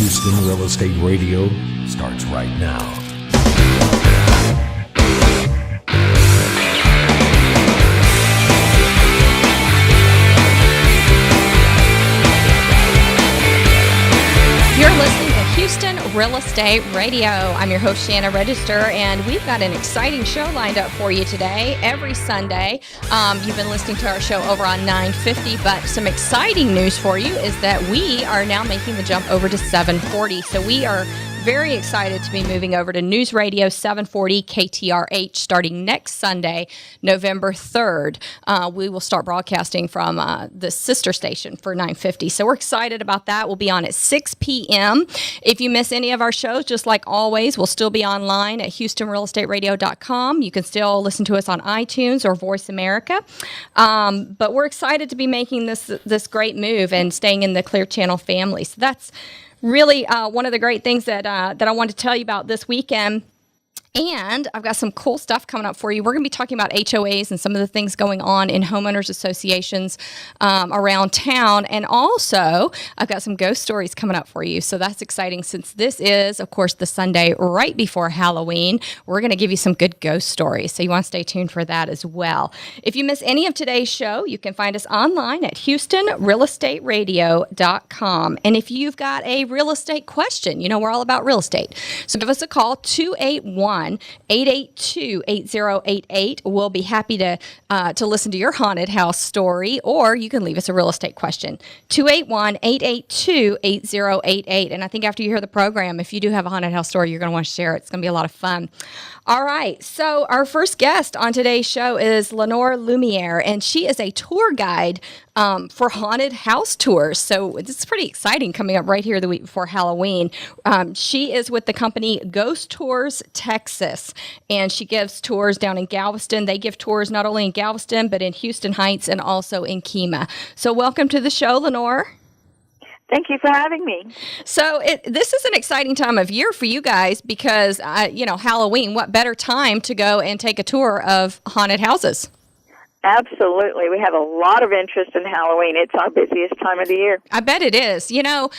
Houston Real Estate Radio starts right now. You're listening to Houston Real Estate Radio. I'm your host, Shanna Register, and we've got an exciting show lined up for you today. Every Sunday, you've been listening to our show over on 950, but some exciting news for you is that we are now making the jump over to 740. So we are very excited to be moving over to NewsRadio 740 KTRH starting next Sunday, November 3rd. We will start broadcasting from the sister station for 950. So we're excited about that. We'll be on at 6 p.m. If you miss any of our shows, just like always, we'll still be online at HoustonRealEstateRadio.com. You can still listen to us on iTunes or Voice America. But we're excited to be making this great move and staying in the Clear Channel family. So that's really one of the great things that I want to tell you about this weekend. And I've got some cool stuff coming up for you. We're going to be talking about HOAs and some of the things going on in homeowners associations around town. And also, I've got some ghost stories coming up for you. So that's exciting since this is, of course, the Sunday right before Halloween. We're going to give you some good ghost stories. So you want to stay tuned for that as well. If you miss any of today's show, you can find us online at HoustonRealEstateRadio.com. And if you've got a real estate question, you know we're all about real estate. So give us a call, 281-882-8088. We'll be happy to listen to your haunted house story, or you can leave us a real estate question. 281-882-8088. And I think after you hear the program, if you do have a haunted house story, you're going to want to share it. It's going to be a lot of fun. All right. So our first guest on today's show is Lenore Lumiere, and she is a tour guide for haunted house tours. So this is pretty exciting coming up right here the week before Halloween. She is with the company Ghost Tours Texas, and she gives tours down in Galveston. They give tours not only in Galveston, but in Houston Heights and also in Kemah. So welcome to the show, Lenore. Thank you for having me. So this is an exciting time of year for you guys because, Halloween, what better time to go and take a tour of haunted houses? Absolutely. We have a lot of interest in Halloween. It's our busiest time of the year. I bet it is. There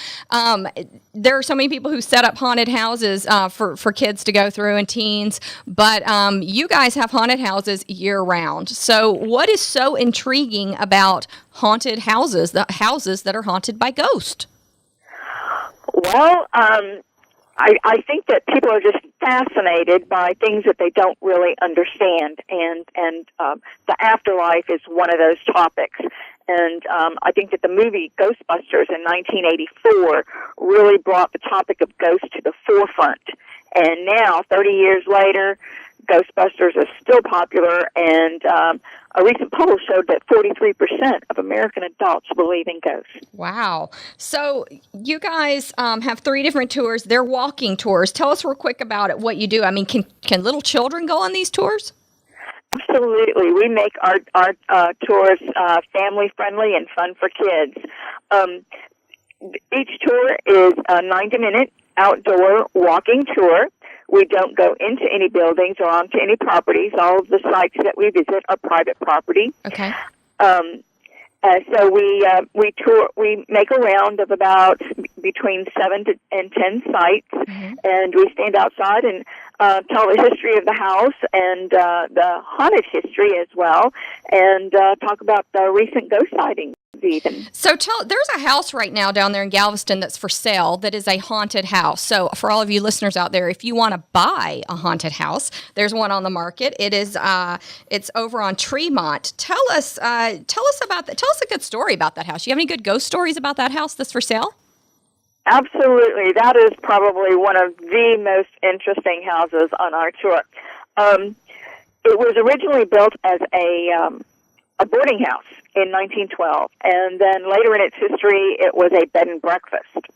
are so many people who set up haunted houses for kids to go through and teens, but you guys have haunted houses year-round. So what is so intriguing about haunted houses, the houses that are haunted by ghosts? Well, I think that people are just fascinated by things that they don't really understand, and the afterlife is one of those topics. And I think that the movie Ghostbusters in 1984 really brought the topic of ghosts to the forefront. And now, 30 years later, Ghostbusters is still popular, and a recent poll showed that 43% of American adults believe in ghosts. Wow. So you guys have 3 different tours. They're walking tours. Tell us real quick about it, what you do. I mean, can little children go on these tours? Absolutely. We make our tours family-friendly and fun for kids. Each tour is a 90-minute outdoor walking tour. We don't go into any buildings or onto any properties. All of the sites that we visit are private property. Okay. So we tour. We make a round of about between 7 and 10 sites, and we stand outside and tell the history of the house and the haunted history as well, and talk about the recent ghost sightings. Even. So there's a house right now down there in Galveston that's for sale that is a haunted house. So for all of you listeners out there, if you want to buy a haunted house, there's one on the market. It is it's over on Tremont. Tell us about that. Tell us a good story about that house. You have any good ghost stories about that house that's for sale? Absolutely. That is probably one of the most interesting houses on our tour. It was originally built as a boarding house in 1912, and then later in its history, it was a bed and breakfast.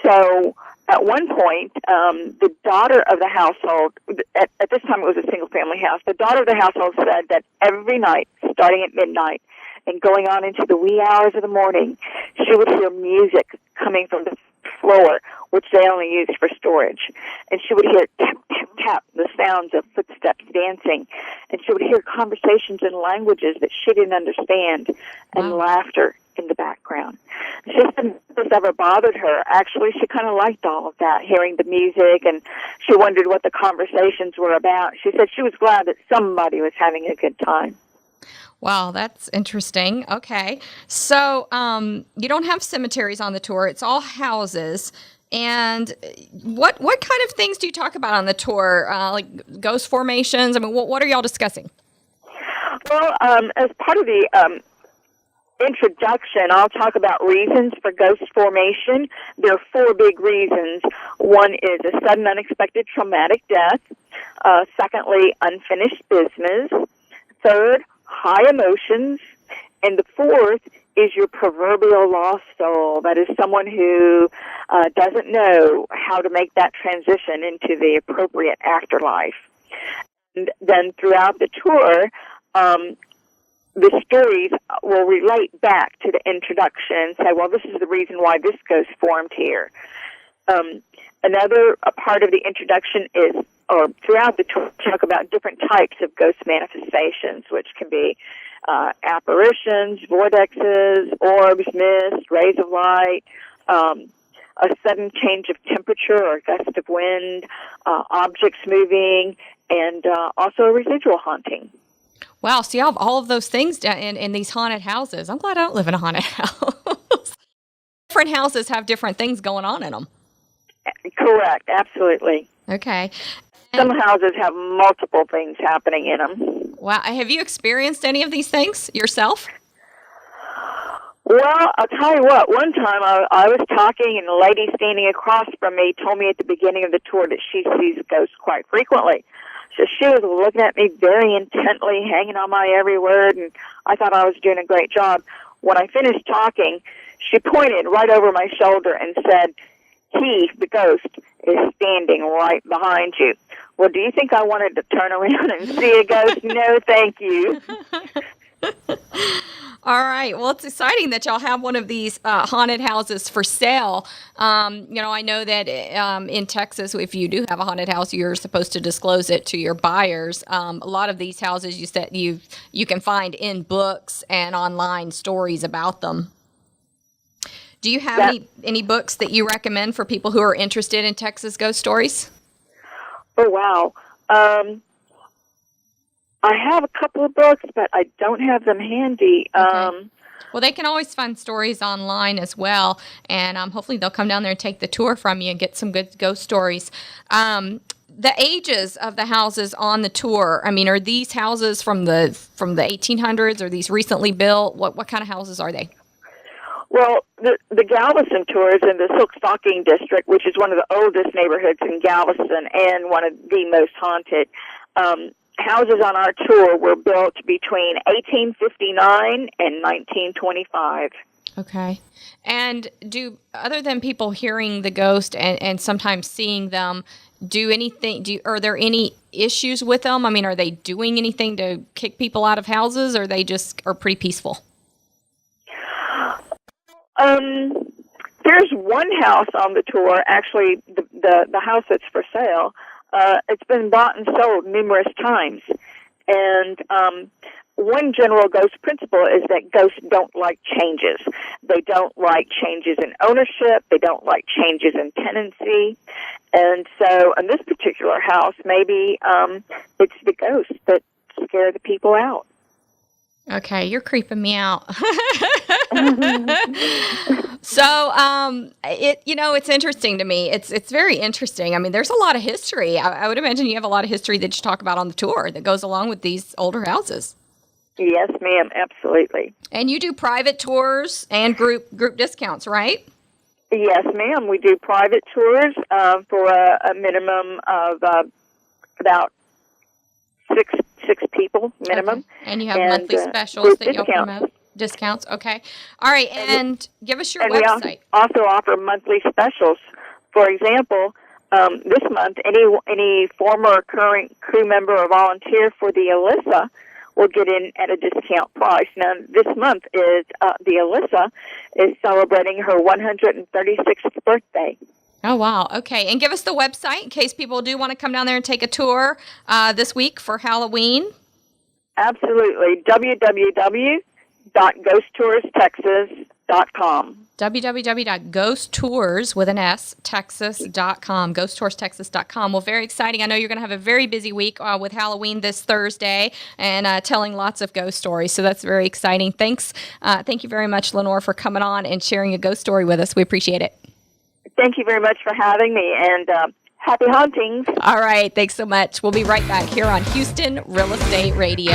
So at one point, the daughter of the household, at this time it was a single-family house, the daughter of the household said that every night, starting at midnight and going on into the wee hours of the morning, she would hear music coming from the floor, which they only used for storage. And she would hear tap, tap, tap, the sounds of footsteps dancing. And she would hear conversations in languages that she didn't understand, and laughter in the background. She said this ever bothered her. Actually, she kind of liked all of that, hearing the music, and she wondered what the conversations were about. She said she was glad that somebody was having a good time. Wow, that's interesting. Okay. So you don't have cemeteries on the tour. It's all houses. And what kind of things do you talk about on the tour? Like ghost formations? I mean, what are y'all discussing? Well, as part of the introduction, I'll talk about reasons for ghost formation. There are 4 big reasons. One is a sudden, unexpected, traumatic death. Secondly, unfinished business. Third, high emotions. And the fourth is your proverbial lost soul. That is someone who doesn't know how to make that transition into the appropriate afterlife. And then throughout the tour, the stories will relate back to the introduction and say, well, this is the reason why this ghost formed here. Another part of the introduction is, or throughout the tour, talk about different types of ghost manifestations, which can be apparitions, vortexes, orbs, mist, rays of light, a sudden change of temperature or gust of wind, objects moving, and also a residual haunting. Wow, so you have all of those things in these haunted houses. I'm glad I don't live in a haunted house. Different houses have different things going on in them. Correct, absolutely. Okay. Some houses have multiple things happening in them. Wow, have you experienced any of these things yourself? Well, I'll tell you what, one time I was talking and a lady standing across from me told me at the beginning of the tour that she sees ghosts quite frequently. So she was looking at me very intently, hanging on my every word, and I thought I was doing a great job. When I finished talking, she pointed right over my shoulder and said, "He, the ghost, is standing right behind you." Well, do you think I wanted to turn around and see a ghost? No, thank you. All right. Well, it's exciting that y'all have one of these haunted houses for sale. I know that in Texas, if you do have a haunted house, you're supposed to disclose it to your buyers. A lot of these houses you can find in books and online stories about them. Do you have any books that you recommend for people who are interested in Texas ghost stories? Oh, wow. I have a couple of books, but I don't have them handy. Okay. Well, they can always find stories online as well, and hopefully they'll come down there and take the tour from you and get some good ghost stories. The ages of the houses on the tour, I mean, are these houses from the 1800s? Are these recently built? What kind of houses are they? Well, the Galveston tour is in the Silk Stocking district, which is one of the oldest neighborhoods in Galveston and one of the most haunted. Houses on our tour were built between 1859 and 1925. Okay. And other than people hearing the ghost and sometimes seeing them, are there any issues with them? I mean, are they doing anything to kick people out of houses, or they just are pretty peaceful? There's one house on the tour, actually the house that's for sale. It's been bought and sold numerous times. And one general ghost principle is that ghosts don't like changes. They don't like changes in ownership. They don't like changes in tenancy. And so in this particular house, maybe it's the ghosts that scare the people out. Okay, you're creeping me out. So, it's interesting to me. It's very interesting. I mean, there's a lot of history. I would imagine you have a lot of history that you talk about on the tour that goes along with these older houses. Yes, ma'am, absolutely. And you do private tours and group discounts, right? Yes, ma'am. We do private tours for a minimum of about six people minimum. Okay. And you have monthly specials that you'll promote? Discounts, okay. All right, and give us your website. We also offer monthly specials. For example, this month, any former or current crew member or volunteer for the Alyssa will get in at a discount price. Now, this month is the Alyssa is celebrating her 136th birthday. Oh, wow. Okay. And give us the website in case people do want to come down there and take a tour this week for Halloween. Absolutely. www.KTRH, www.ghosttourstexas.com. www.ghosttours with an S, Texas.com, ghosttoursTexas.com. Well, very exciting. I know you're going to have a very busy week with Halloween this Thursday and telling lots of ghost stories. So that's very exciting. Thanks. Thank you very much, Lenore, for coming on and sharing a ghost story with us. We appreciate it. Thank you very much for having me, and happy hauntings. All right. Thanks so much. We'll be right back here on Houston Real Estate Radio.